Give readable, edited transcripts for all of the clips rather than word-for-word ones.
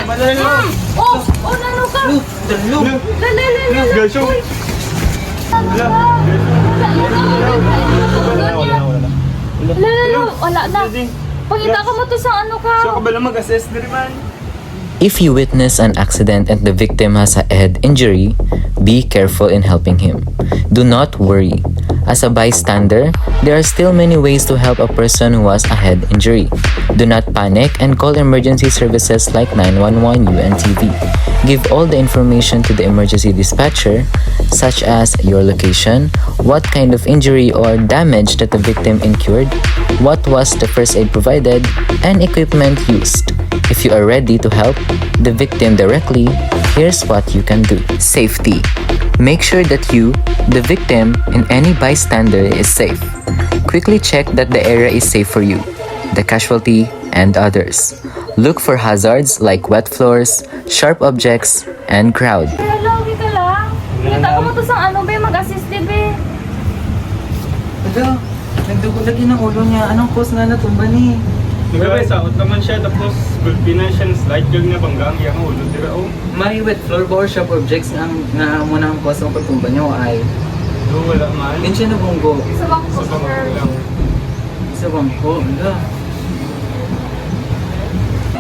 Oh, nano ka? Dalo. Gasyo. Wala na. Pagkita ka mo to sa ano ka? So, kabala mag-assess na rin man. If you witness an accident and the victim has a head injury, be careful in helping him. Do not worry. As a bystander, there are still many ways to help a person who has a head injury. Do not panic and call emergency services like 911 UNTV. Give all the information to the emergency dispatcher, such as your location, what kind of injury or damage that the victim incurred, what was the first aid provided, and equipment used. If you are ready to help the victim directly, here's what you can do. Safety. Make sure that you, the victim, and any bystander is safe. Quickly check that the area is safe for you, the casualty, and others. Look for hazards like wet floors, sharp objects, and crowd. Hello, kita lang. Kita ka mo to sa ano, be? Mag-assist, be. Ito, nagdugo lagi ng ulo niya. Anong cause nga natumba ni? Nagawin, saot naman siya, tapos gulpinan siya, slide kag na bangga ang iyang ulo. Tira, oh. May wet floor ba or sharp objects nga muna ang cause ng pagtumba niya o ay? Wala man. Din siya nabunggo. Sa bangko, Sa bangko sir. lang. Sa bangko, ala.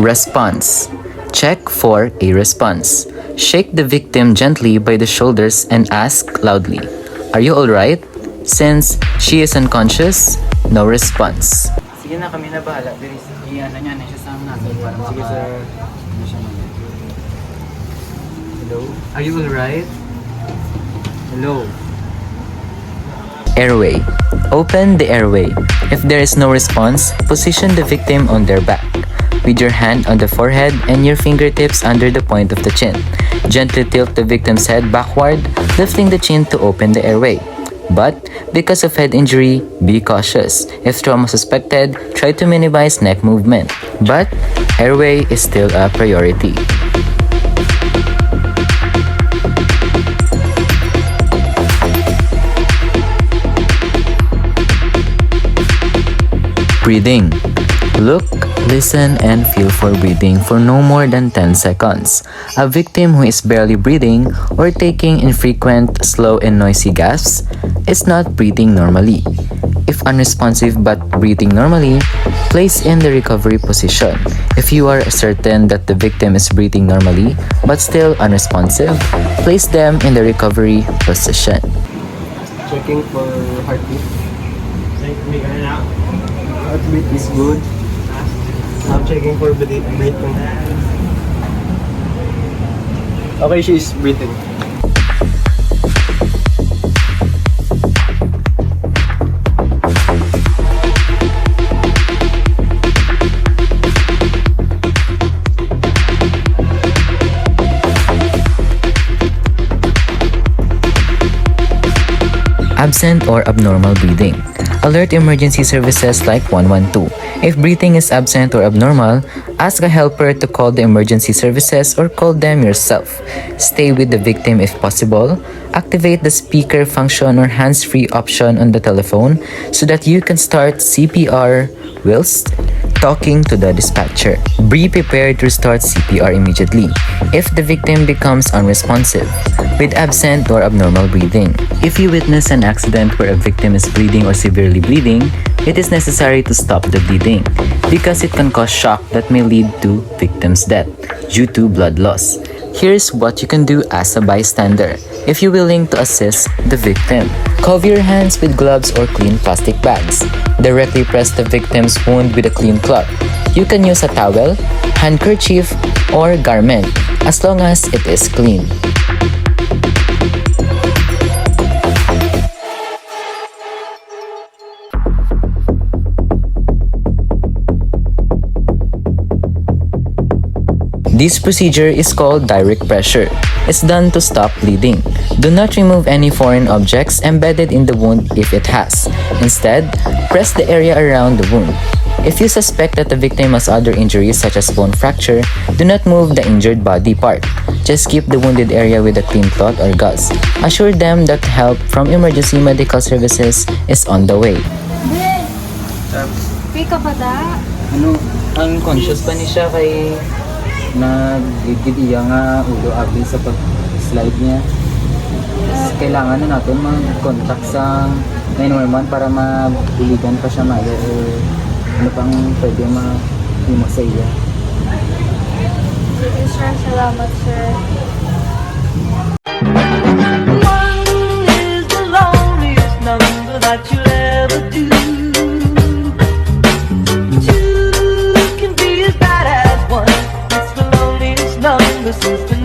Response. Check for a response. Shake the victim gently by the shoulders and ask loudly, "Are you alright?" Since she is unconscious, no response. Sige na, kami na bahala. Bilis, iyan na niya na siya sa natin para maka... Sige, sir. Ano siya man. Hello? Are you alright? Hello? Airway. Open the airway. If there is no response, position the victim on their back, with your hand on the forehead and your fingertips under the point of the chin. Gently tilt the victim's head backward, lifting the chin to open the airway. But, because of head injury, be cautious. If trauma suspected, try to minimize neck movement. But, airway is still a priority. Breathing. Look, listen, and feel for breathing for no more than 10 seconds. A victim who is barely breathing or taking infrequent, slow, and noisy gasps is not breathing normally. If unresponsive but breathing normally, place in the recovery position. If you are certain that the victim is breathing normally but still unresponsive, place them in the recovery position. Checking for heartbeat. May ka na. Heartbeat is good. I'm checking for breathing. Okay, she's breathing. Absent or abnormal breathing. Alert emergency services like 112. If breathing is absent or abnormal, ask a helper to call the emergency services or call them yourself. Stay with the victim if possible. Activate the speaker function or hands-free option on the telephone so that you can start CPR whilst talking to the dispatcher. Be prepared to start CPR immediately if the victim becomes unresponsive with absent or abnormal breathing. If you witness an accident where a victim is bleeding or severely bleeding, it is necessary to stop the bleeding because it can cause shock that may lead to victim's death due to blood loss. Here's what you can do as a bystander if you're willing to assist the victim. Cover your hands with gloves or clean plastic bags. Directly press the victim's wound with a clean cloth. You can use a towel, handkerchief, or garment as long as it is clean. This procedure is called direct pressure. It's done to stop bleeding. Do not remove any foreign objects embedded in the wound if it has. Instead, press the area around the wound. If you suspect that the victim has other injuries such as bone fracture, do not move the injured body part. Just keep the wounded area with a clean cloth or gauze. Assure them that help from emergency medical services is on the way. Be, pick ka ba da? Ano, unconscious pa ni siya kay... nagligid iya nga ulo abi sa pag-slide niya. Tapos kailangan na natin mag-contact sa 911 para mabuligan pa siya maayo o ano pang pwede ma-himo sa iya. Sige sir, salamat sir. One is the loneliest number that you'll ever do. Two can be as bad as one. It's the loneliest number since the